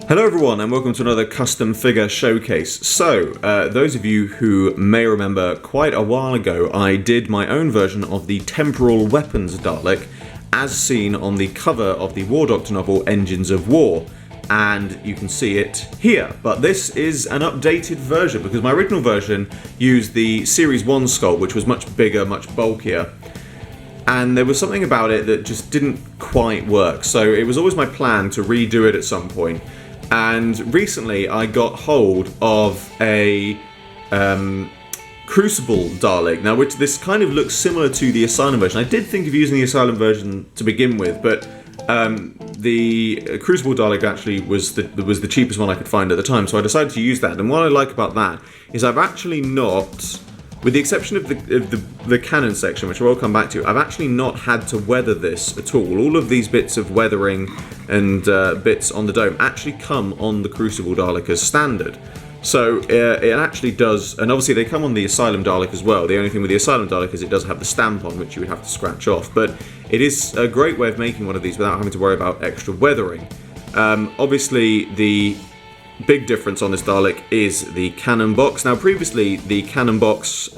Hello everyone and welcome to another custom figure showcase. So, those of you who may remember quite a while ago I did my own version of the Temporal Weapons Dalek as seen on the cover of the War Doctor novel Engines of War, and you can see it here. But this is an updated version because my original version used the Series 1 sculpt, which was much bigger, much bulkier, and there was something about it that just didn't quite work. So it was always my plan to redo it at some point. And recently I got hold of a Crucible Dalek, now which this kind of looks similar to the Asylum version. I did think of using the Asylum version to begin with, but the Crucible Dalek actually was the cheapest one I could find at the time, so I decided to use that. And what I like about that is I've actually not, with the exception of the cannon section, which I will come back to, I've actually not had to weather this at all. All of these bits of weathering and bits on the dome actually come on the Crucible Dalek as standard. So it actually does, and obviously they come on the Asylum Dalek as well. The only thing with the Asylum Dalek is it does have the stamp on, which you would have to scratch off. But it is a great way of making one of these without having to worry about extra weathering. Obviously the big difference on this Dalek is the cannon box. Now previously the cannon box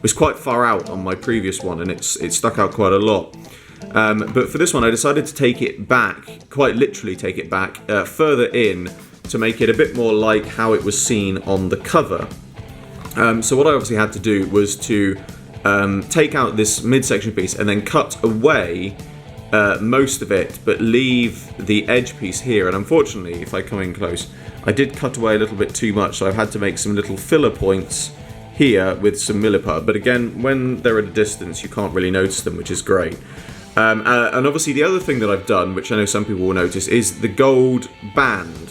was quite far out on my previous one, and it stuck out quite a lot. But for this one I decided to take it back, quite literally take it back, further in to make it a bit more like how it was seen on the cover. So what I obviously had to do was to take out this midsection piece and then cut away most of it, but leave the edge piece here. And unfortunately, if I come in close, I did cut away a little bit too much, so I've had to make some little filler points here with some milliput. But again, when they're at a distance, you can't really notice them, which is great. And obviously the other thing that I've done, which I know some people will notice, is the gold band,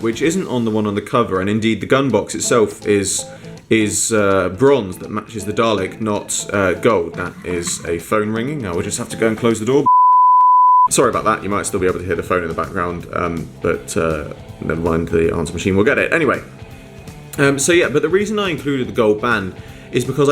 which isn't on the one on the cover, and indeed the gun box itself is bronze that matches the Dalek, not gold. That is a phone ringing. I will just have to go and close the door. Sorry about that, you might still be able to hear the phone in the background, but never mind, the answer machine will get it. Anyway, so yeah, but the reason I included the gold band is because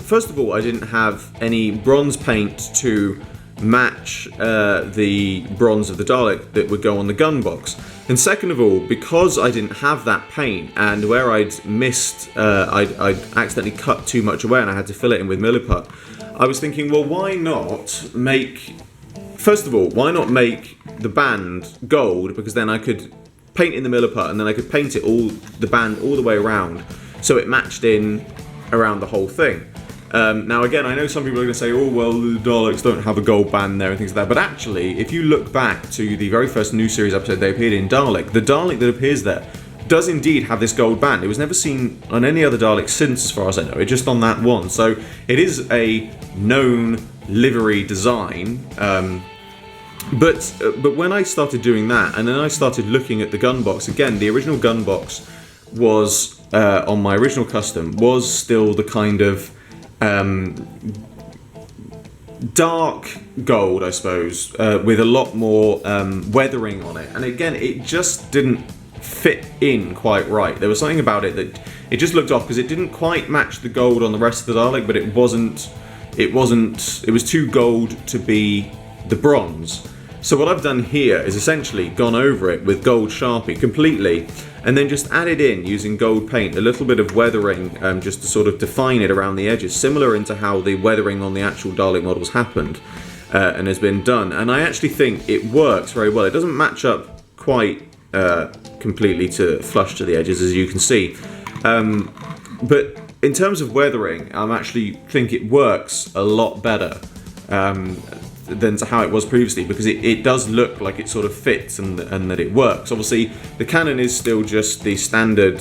first of all, I didn't have any bronze paint to match the bronze of the Dalek that would go on the gun box. And second of all, because I didn't have that paint, and where I'd missed, I'd accidentally cut too much away and I had to fill it in with milliput, I was thinking, well, why not make the band gold, because then I could paint in the milliput and then I could paint the band all the way around so it matched in around the whole thing. Now again, I know some people are going to say, oh well, the Daleks don't have a gold band there and things like that, but actually, if you look back to the very first new series episode they appeared in, Dalek, the Dalek that appears there does indeed have this gold band. It was never seen on any other Dalek since, as far as I know, it's just on that one. So it is a known livery design, but when I started doing that, and then I started looking at the gun box, again, the original gun box was, on my original custom, was still the kind of dark gold, I suppose, with a lot more weathering on it. And again, it just didn't fit in quite right. There was something about it that it just looked off because it didn't quite match the gold on the rest of the Dalek, but it was too gold to be the bronze. So what I've done here is essentially gone over it with gold Sharpie completely, and then just added in, using gold paint, a little bit of weathering just to sort of define it around the edges, similar into how the weathering on the actual Dalek models happened and has been done. And I actually think it works very well. It doesn't match up quite completely flush to the edges, as you can see. But in terms of weathering, I actually think it works a lot better than to how it was previously, because it does look like it sort of fits and that it works. Obviously, the cannon is still just the standard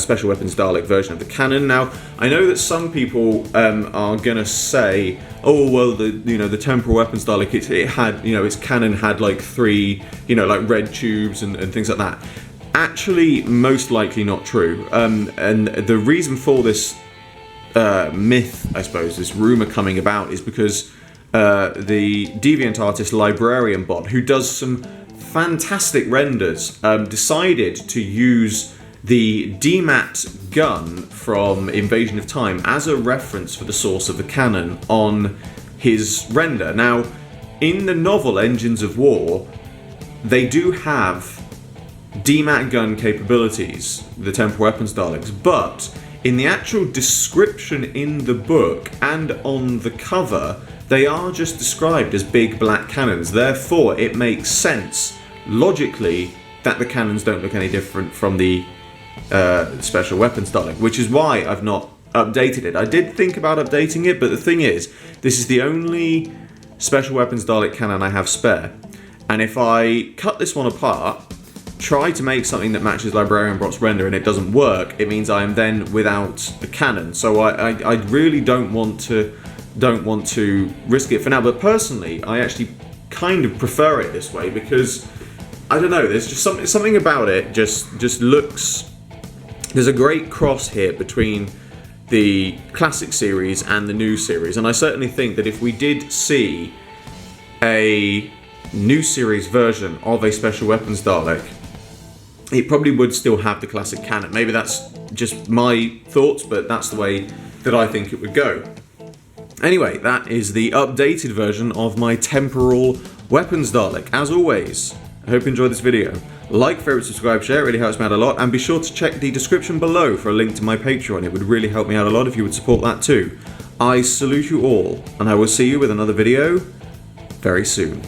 Special Weapons Dalek version of the cannon. Now, I know that some people are gonna say, oh well, the Temporal Weapons Dalek, it had, its cannon had like 3, like red tubes and things like that. Actually, most likely not true. And the reason for this myth, I suppose, this rumor coming about, is because the DeviantArt librarian bot, who does some fantastic renders, decided to use the DMAT gun from Invasion of Time as a reference for the source of the cannon on his render. Now, in the novel Engines of War, they do have DMAT gun capabilities, the Temporal Weapons Daleks, but in the actual description in the book and on the cover, they are just described as big black cannons. Therefore, it makes sense, logically, that the cannons don't look any different from the Special Weapons Dalek, which is why I've not updated it. I did think about updating it, but the thing is, this is the only Special Weapons Dalek cannon I have spare, and if I cut this one apart, try to make something that matches Librarian Brot's render and it doesn't work, it means I am then without a cannon. So I really don't want to risk it for now. But personally, I actually kind of prefer it this way because I don't know. There's just something about it. Just looks. There's a great cross here between the classic series and the new series, and I certainly think that if we did see a new series version of a Special Weapons Dalek, it probably would still have the classic cannon. Maybe that's just my thoughts, but that's the way that I think it would go. Anyway, that is the updated version of my Temporal Weapons Dalek. As always, I hope you enjoyed this video. Like, favorite, subscribe, share, it really helps me out a lot, and be sure to check the description below for a link to my Patreon. It would really help me out a lot if you would support that too. I salute you all, and I will see you with another video very soon.